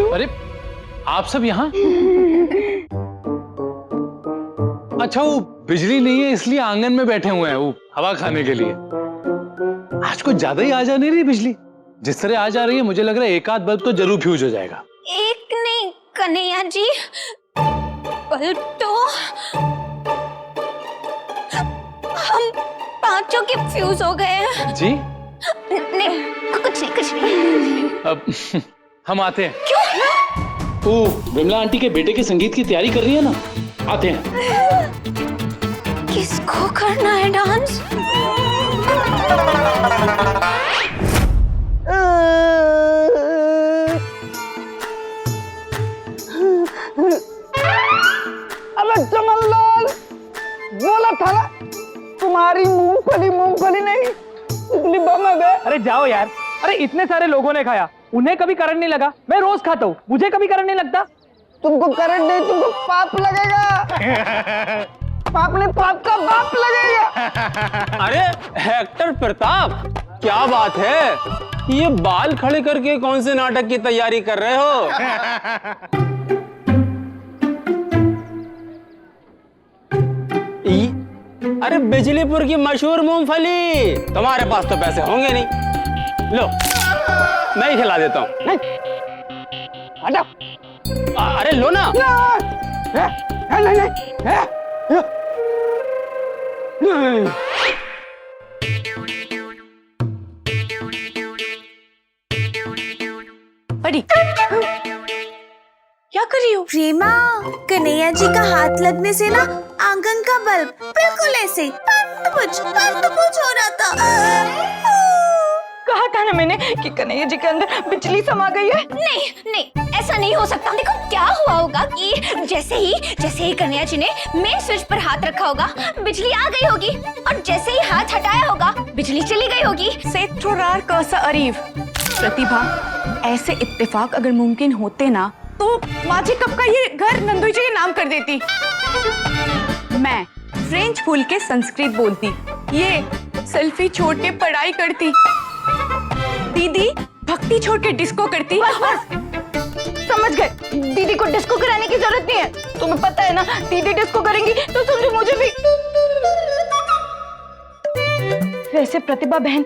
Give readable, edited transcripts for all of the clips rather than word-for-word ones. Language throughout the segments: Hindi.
अरे आप सब यहाँ? अच्छा, वो बिजली नहीं है इसलिए आंगन में बैठे हुए हैं वो हवा खाने के लिए। आज कुछ ज्यादा ही आ जा नहीं रही बिजली। जिस तरह आ जा रही है मुझे लग रहा है एक आध बल्ब तो जरूर फ्यूज हो जाएगा। एक नहीं कन्हैया जी, बल्ब तो हम पांचों के फ्यूज हो गए हैं। जी? नहीं कुछ नहीं। अब हम आते हैं। क्यों? वो विमला आंटी के बेटे के संगीत की तैयारी कर रही है ना, आते हैं। किसको करना है डांस? अबे चमनलाल, बोला था ना तुम्हारी मूंगफली नहीं इतनी बम है। अरे जाओ यार। अरे इतने सारे लोगों ने खाया, उन्हें कभी करंट नहीं लगा। मैं रोज खाता हूँ, मुझे कभी करंट नहीं लगता। तुमको करंट नहीं, तुमको पाप लगेगा। पाप ने पाप का बाप लगेगा। अरे एक्टर प्रताप, क्या बात है? ये बाल खड़े करके कौन से नाटक की तैयारी कर रहे हो? अरे बिजलीपुर की मशहूर मूंगफली। तुम्हारे पास तो पैसे होंगे नहीं, लो मैं ही खिला देता हूँ। अरे लो ना। नहीं। बड़ी क्या कर रही हो? प्रेमा, कन्हैया जी का हाथ लगने से ना आंगन का बल्ब बिल्कुल ऐसे पंट-पुच हो रहा था। कहा था ना मैंने कि कन्हैया जी के अंदर बिजली समा गई है। नहीं, ऐसा नहीं हो सकता। देखो क्या हुआ होगा कि जैसे ही कन्हैया जी ने मेन स्विच पर हाथ रखा होगा, बिजली आ गई होगी, और जैसे ही हाथ हटाया होगा बिजली चली गई होगी। सेत्रोरार कौसा अरीव। प्रतिभा, ऐसे इत्तेफाक अगर मुमकिन होते ना तो माझी कब का ये घर नंदू जी के नाम कर देती। मैं फ्रेंच भूल के संस्कृत बोलती, ये सेल्फी छोड़ के पढ़ाई करती, दीदी भक्ति छोड़ के डिस्को करती। समझ गए, दीदी को डिस्को कराने की जरूरत नहीं है। तुम्हें पता है ना, दीदी डिस्को करेंगी तो समझो मुझे भी। वैसे प्रतिभा बहन,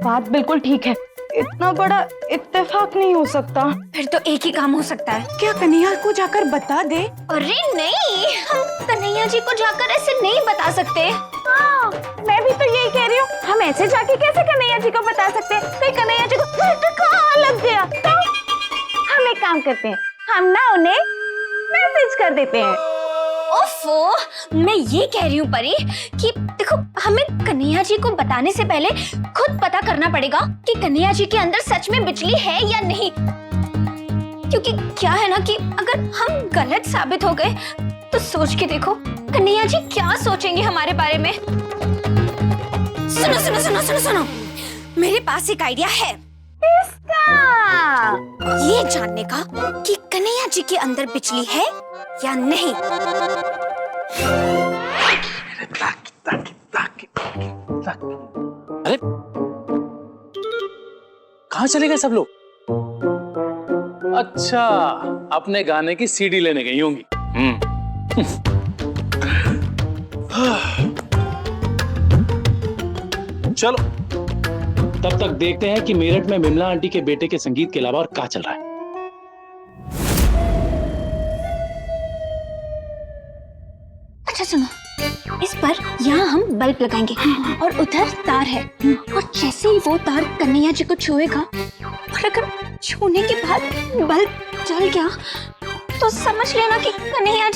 बात बिल्कुल ठीक है। इतना बड़ा इत्तेफाक नहीं हो सकता। फिर तो एक ही काम हो सकता है। क्या कन्हैया को जाकर बता दे? अरे नहीं, हम कन्हैया जी को जाकर ऐसे नहीं बता सकते। हाँ, मैं भी तो यही कह रही हूँ। हम ऐसे जाके कैसे कन्हैया जी को बता सकते हैं? कहीं कन्हैया जी को धक्का लग गया तो हम एक काम करते हैं, हम ना उन्हें मैसेज कर देते हैं। ओफो, मैं ये कह रही हूँ परी कि देखो, हमें कन्हैया जी को बताने से पहले खुद पता करना पड़ेगा कि कन्हैया जी के अंदर सच में बिजली है या नहीं। क्योंकि क्या है ना कि अगर हम गलत साबित हो गए तो सोच के देखो कन्हैया जी क्या सोचेंगे हमारे बारे में। सुनो, मेरे पास एक आइडिया है। ये जानने का कि कन्हैया जी के अंदर बिजली है या नहीं। अरे कहाँ चले गए सब लोग? अच्छा, अपने गाने की सीडी लेने गई होंगी। चलो तब तक देखते हैं कि मेरठ में विमला आंटी के बेटे के संगीत के अलावा और क्या चल रहा है। अच्छा सुनो, इस पर यहाँ हम बल्ब लगाएंगे और उधर तार है, और जैसे ही वो तार कन्हैया जी को छुएगा और अगर छूने के बाद बल्ब जल गया तो समझ लेना कि कन्हैया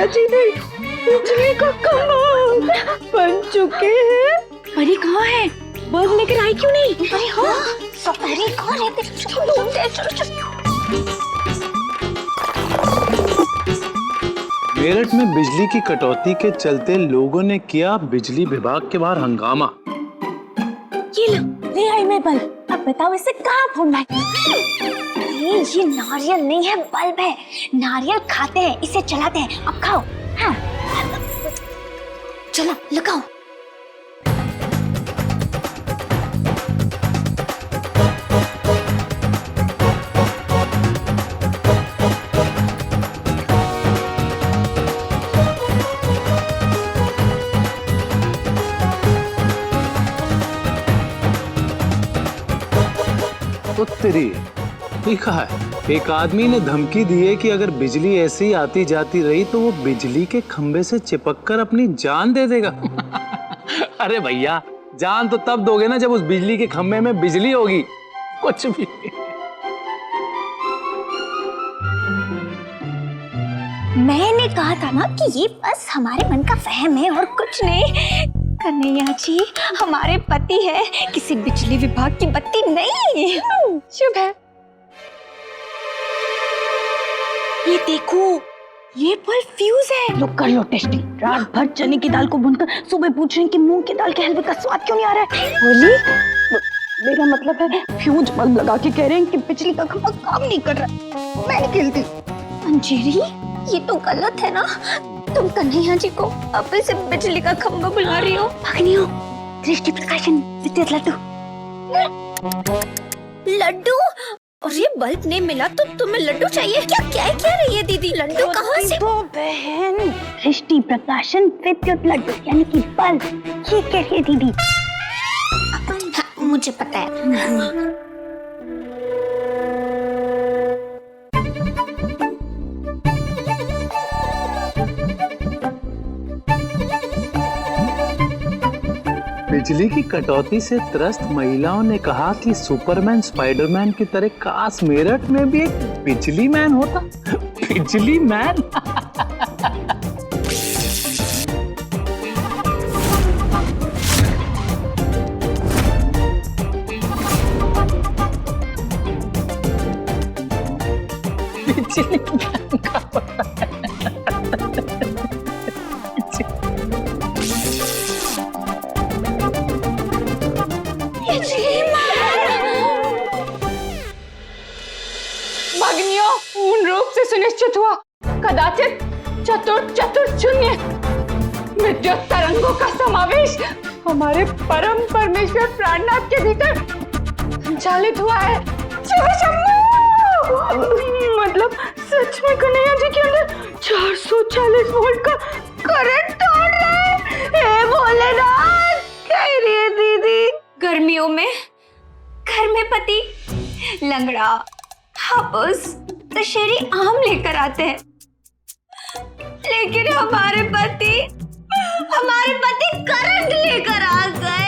जी ने बिजली का खंभा बन चुके हैं। परी कहाँ है? बल्ब लेकर आई क्यों नहीं? अरे हाँ, अरे कौन है? चलो। मेरठ में बिजली की कटौती के चलते लोगों ने किया बिजली विभाग के बाहर हंगामा। ये लो, ले आई मैं बल्ब। अब बताओ इसे कहाँ फोड़ना है? ये नारियल नहीं है, बल्ब है। नारियल खाते हैं, इसे चलाते हैं। अब खाओ। हाँ, चलो लगाओ। तो तेरी ठीक है, एक आदमी ने धमकी दी है कि अगर बिजली ऐसे ही आती जाती रही तो वो बिजली के खंभे से चिपककर अपनी जान दे देगा। अरे भैया, जान तो तब दोगे ना जब उस बिजली के खंभे में बिजली होगी। कुछ भी। मैंने कहा था ना कि ये बस हमारे मन का वहम है और कुछ नहीं। कन्हैया जी हमारे पति है, किसी बिजली विभाग की बत्ती नहीं। शुभ है। ये देखो, ये बल्ब फ्यूज है। लो कर लो टेस्टिंग। रात भर चने की दाल को भूनकर सुबह पूछ रहे हैं कि मूंग की दाल के हलवे का स्वाद क्यों नहीं आ रहा है। बोली मेरा मतलब है फ्यूज बल्ब लगा के कह रहे हैं कि बिजली का खंभा काम नहीं कर रहा। मैं नहीं खेलती। अंजलि, ये तो गलत है ना। तुम कन्हैया जी को अब से बिजली का खंभा बुला रही हो। भगनी हो। दृष्टि प्रकाशन विद्युत लड्डू। लड्डू? और ये बल्ब नहीं मिला तो तुम्हें लड्डू चाहिए? क्या रही है दीदी? लड्डू कहाँ से? तो बहन, दृष्टि प्रकाशन विद्युत लड्डू यानी कि बल्ब, ये कह रही है दीदी। हाँ, मुझे पता है। बिजली की कटौती से त्रस्त महिलाओं ने कहा कि सुपरमैन स्पाइडरमैन की तरह काश मेरठ में भी एक बिजली मैन होता। बिजली मैन। बिजली मैन का भगनियों, पूर्ण रूप से सुनिश्चित हुआ, कदाचित चतुर शून्य विद्युत तरंगों का समावेश हमारे परम परमेश्वर प्राणनाथ के भीतर संचालित हुआ है। मतलब सच में कन्हैया जी के अंदर 440 वोल्ट का करंट दौड़ रहा है। हे भोलेनाथ, कह रही है दीदी। गर्मियों में घर में पति लंगड़ा, हापुस, दशहरी आम लेकर आते हैं, लेकिन हमारे पति करंट लेकर आ गए।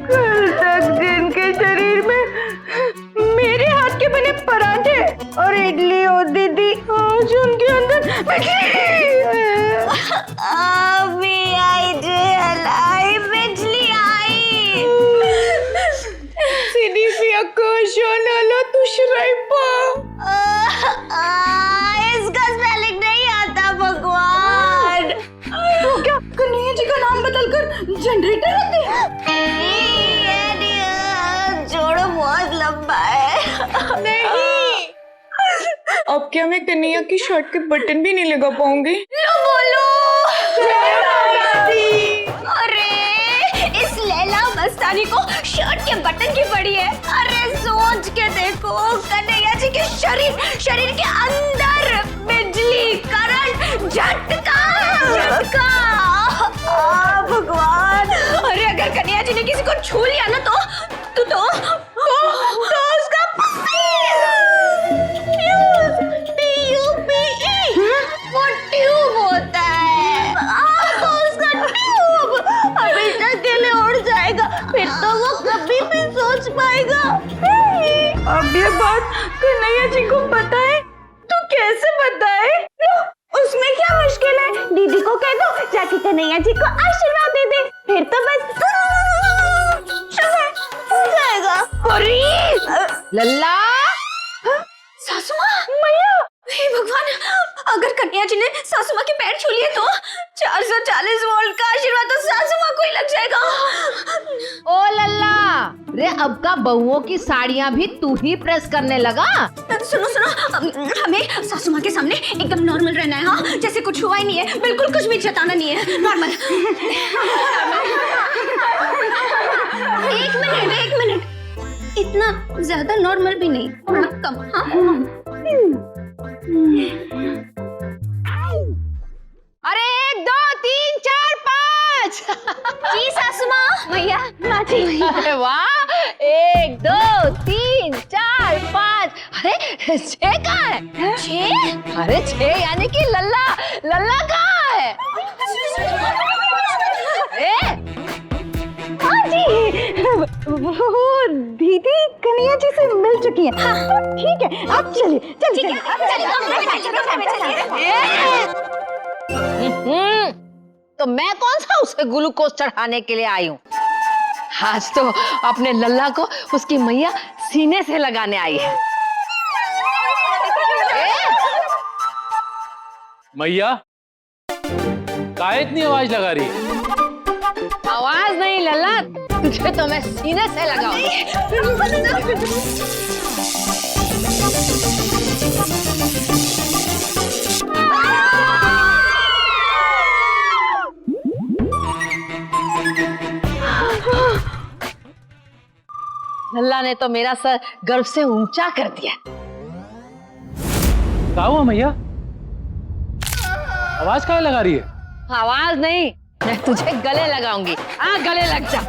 कल तक जिनके शरीर में मेरे हाथ के बने पराठे और इडली होती थी, आज उनके अंदर बिजली आई। इसका स्पेलिंग नहीं आता भगवान। तो क्या कन्हैया जी का नाम बदलकर जनरेटर रख दिया? जोड़ो बहुत लंबा है। नहीं, अब क्या मैं कन्हैया की शर्ट के बटन भी नहीं लगा पाऊंगी? लो बोलो। अरे इस लैला मस्तानी को शर्ट के बटन की पड़ी है। अरे सोच के देखो, कन्हैया जी के शरीर के अंदर बिजली, करंट, झटका। भगवान, अरे अगर कन्हैया जी ने किसी को छू लिया ना तो उसका वो ट्यूब होता है। उसका ट्यूब। अबे अब ये बात कन्हैया जी को पता है तो कैसे बताए? उसमें क्या मुश्किल है, दीदी को कह दो जाके कन्हैया जी को आशीर्वाद दे दे, फिर तो बस हो जाएगा। लल्ला सासू माँ, मैया, हे भगवान, अगर कन्हैया जी ने सासू माँ के पैर छू लिए तो 440 वोल्ट का आशीर्वाद तो सासू माँ को ही लग जाएगा। ओ लल्ला, रे अब का बहुओं की साड़ियाँ भी तू ही प्रेस करने लगा? सुनो सुनो, हमें सासू माँ के सामने एकदम नॉर्मल रहना है, हाँ, जैसे कुछ हुआ ही नहीं है, बिल्कुल कुछ भी जताना नहीं है, नॉर्मल। एक मिनट, इतना ज्यादा नॉर्मल भी नहीं, थोड़ा कम, हाँ। अरे 1 2 3 4 5 जी सासू माँ, मैया, माँ जी। अरे वाह, 1 2 3 4 5। अरे 6 कहाँ है? 6? अरे 6 यानी कि लल्ला, लल्ला कहाँ है? हाँ जी, वो दीदी कन्हैया जी से मिल चुकी है। हाँ, ठीक है, आप चलिए चलिए। तो मैं कौन सा उसे ग्लूकोज चढ़ाने के लिए आई हूँ? आज तो अपने लल्ला को उसकी मैया सीने से लगाने आई है। मैया, काहे इतनी आवाज लगा रही है? आवाज नहीं लल्ला, तुझे तो मैं सीने से लगाऊंगी। लल्ला ने तो मेरा सर गर्व से ऊंचा कर दिया। क्या हुआ मैया? आवाज काहे लगा रही है? आवाज नहीं, मैं तुझे गले लगाऊंगी। हाँ, गले लग जा।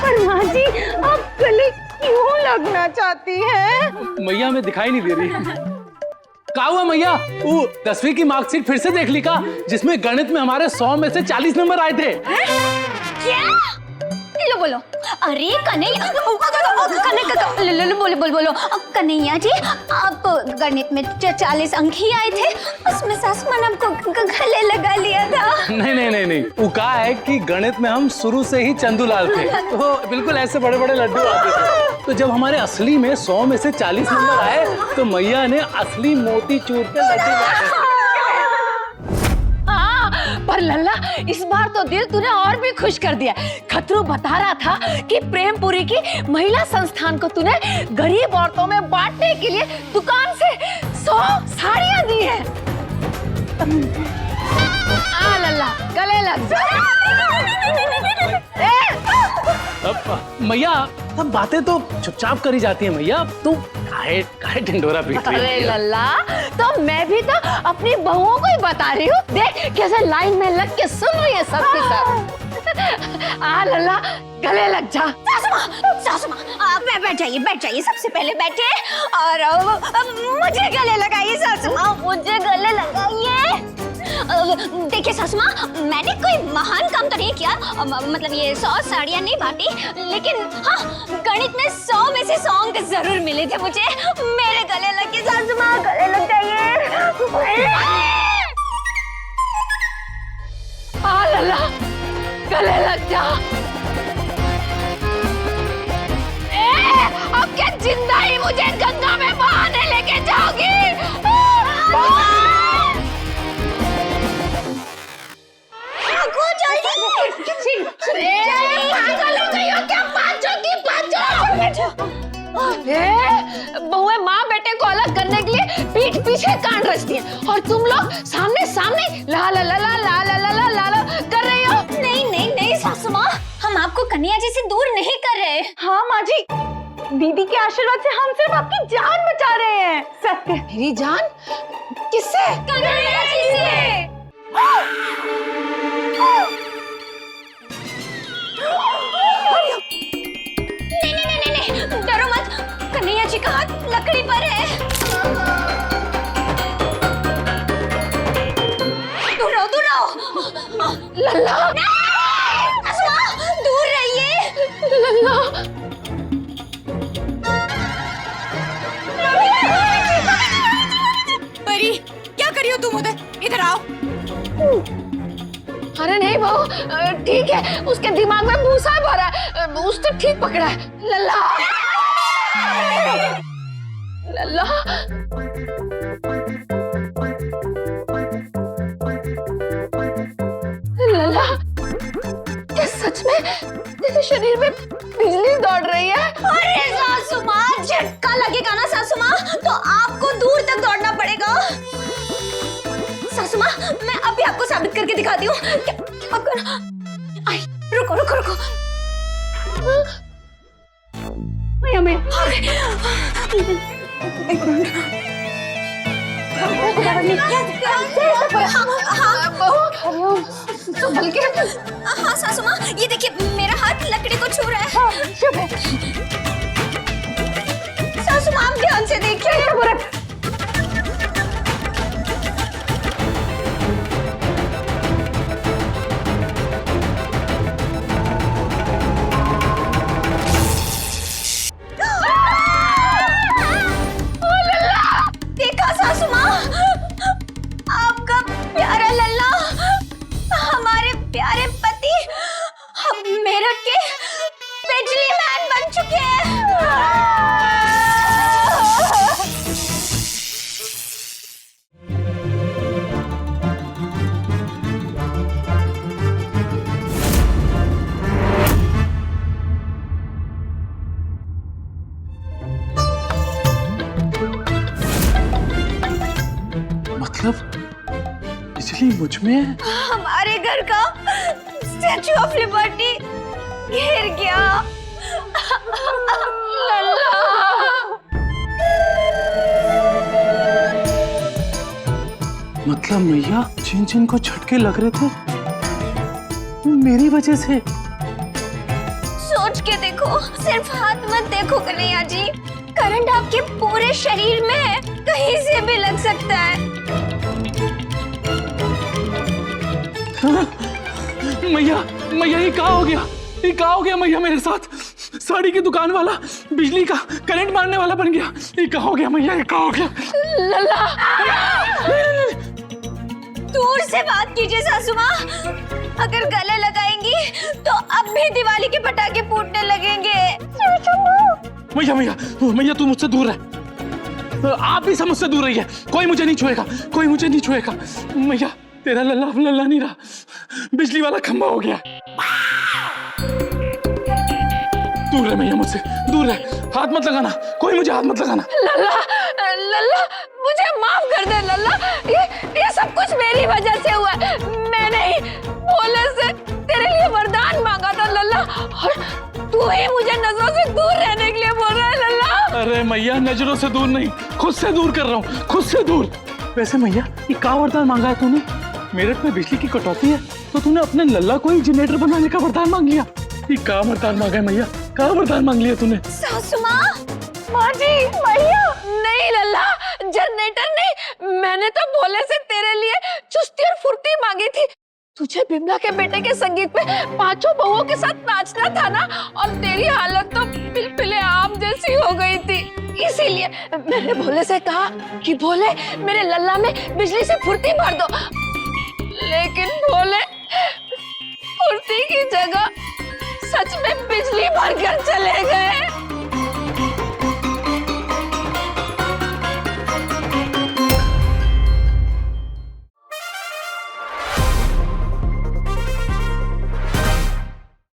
पर माँ जी, आप गले क्यों लगना चाहती हैं? मैया में दिखाई नहीं दे रही। क्या हुआ मैया? वो 10वीं की मार्कशीट फिर से देख ली का, जिसमें गणित में हमारे 100 में से 40 नंबर आए थे? क्या? लो बोलो। अरे कन्हैया, बोलो। कन्हैया जी, आपको गणित में 40 अंक ही आए थे, उसमें सासू माँ ने आपको गले लगा लिया था। नहीं। वो कहा है कि गणित में हम शुरू से ही चंदूलाल थे, तो बिल्कुल ऐसे बड़े बड़े लड्डू आते थे। तो जब हमारे असली में 100 में से 40 नंबर आए, तो मैया ने असली मोती चूर के लड्डू लाए। पर लल्ला, इस बार तो दिल तूने और भी खुश कर दिया। खतरू बता रहा था कि प्रेमपुरी की महिला संस्थान को तूने गरीब औरतों में बांटने के लिए दुकान से 100 साड़ियां दी है। आ लल्ला, गले लग जा। मैया, सब बातें तो चुपचाप करी जाती है मैया, तू काहे ढिंढोरा पीट रही अरे है? लल्ला, तो मैं भी तो अपनी बहुओं को ही बता रही हूँ। देख कैसे लाइन में लग के सुन रही है सबके सब। आ लल्ला, गले लग जा। सासू माँ, आप बैठ जाइए, सबसे पहले बैठे और मुझे गले लगाइए। सासू माँ, मुझे गले लगाइए। देखिए सासू माँ, मैंने कोई महान काम तो नहीं किया, मतलब ये 100 साड़ियाँ नहीं बांटी, लेकिन हाँ, गणित में 100 में से 100 अंक जरूर मिले थे मुझे। मेरे गले लगे सासू माँ, गले लग जाइए। आ लल्ला, गले लग जा। अब क्या जिंदा ही मुझे गंगा में बहाने लेके जाओगी? बहुएं माँ बेटे को अलग करने के लिए पीठ पीछे कान रचती हैं, और तुम लोग सामने सामने ला ला ला ला ला ला ला ला ला कर रही हो। नहीं सासू माँ, हम आपको कन्हैया जी से दूर नहीं कर रहे। हाँ माँ जी, दीदी के आशीर्वाद से हम सिर्फ आपकी जान बचा रहे हैं। सत्य। मेरी जान? किससे? कन्हैया जी से। नहीं, डरो मत, कन्हैया जी का हाथ लकड़ी पर है। दूर रहो। लल्ला, उसके दिमाग में भूसा भरा है, उसने ठीक पकड़ा है। लल्ला लल्ला लल्ला, क्या सच में तेरे शरीर में बिजली दौड़ रही है? अरे सासू माँ, झटका लगेगा ना सासू माँ, तो आपको दूर तक दौड़ना पड़ेगा। सासू माँ, मैं अभी आपको साबित करके दिखाती हूँ। क्या कर... आई, रुको रुको रुको। मैया मैया, एक मिनट। हाँ सासू माँ, ये देखिए मेरा हाथ लकड़ी को छू रहा है। सासू माँ, आप ध्यान से देखिए। देखा सासू माँ, आपका प्यारा लल्ला हमारे प्यारे पति हम मेरठ के बिजली मैन बन चुके हैं। मतलब बिजली मुझ में है? हमारे घर का स्टैचू ऑफ लिबर्टी गिर गया। मतलब मैया, जिन जिन को झटके लग रहे थे मेरी वजह से। सोच के देखो, सिर्फ हाथ मत देखो कन्हैया जी, करंट आपके पूरे शरीर में है, कहीं से भी लग सकता है। मैया मैया, ये क्या हो गया? ये क्या हो गया मैया मेरे साथ? साड़ी की दुकान वाला बिजली का करंट मारने वाला बन गया। ये क्या हो गया मैया? ये क्या हो गया? लल्ला, दूर से बात कीजिए सासू माँ, अगर गले लगाएंगी तो अब भी दिवाली के पटाखे फूटने लगेंगे। मैया मैया मैया, तू मुझसे दूर रह। आप भी सब मुझसे दूर रहिए। कोई मुझे नहीं छुएगा, कोई मुझे नहीं छुएगा। मैया, तेरा लल्ला अब लल्ला नहीं रहा, बिजली वाला खंभा हो गया। दूर रह मैया मुझसे, दूर रह। हाथ मत लगाना, कोई मुझे हाथ मत लगाना। लल्ला लल्ला, मुझे माफ कर दे लल्ला, ये सब कुछ मेरी वजह से हुआ है। मैंने ही भोले से तेरे लिए वरदान मांगा था लल्ला, और तू ही मुझे नजरों से दूर रहने के लिए बोल रहा है लल्ला। अरे मैया, नजरों से दूर नहीं, खुद से दूर कर रहा हूँ, खुद से दूर। वैसे मैया, ये क्या वरदान मांगा है तूने? मेरठ में बिजली की कटौती है तो तूने अपने लल्ला को ही जनरेटर बनाने का वरदान मांग लिया। ये क्या वरदान मांगा है मैया? क्या वरदान मांग लिया तूने? सासू माँ, माँ जी, भैया, नहीं लल्ला, जनरेटर नहीं, मैंने तो भोले से तेरे लिए चुस्ती और फुर्ती मांगी थी। तुझे बिमला के बेटे के संगीत में पांचों बहुओं के साथ नाचना था ना, और तेरी हालत तो पिलपिले आम जैसी हो गई थी। इसीलिए मैंने भोले से कहा कि भोले मेरे लल्ला में बिजली से फुर्ती भर दो, लेकिन भोले फुर्ती की जगह सच में बिजली भरकर चले गए।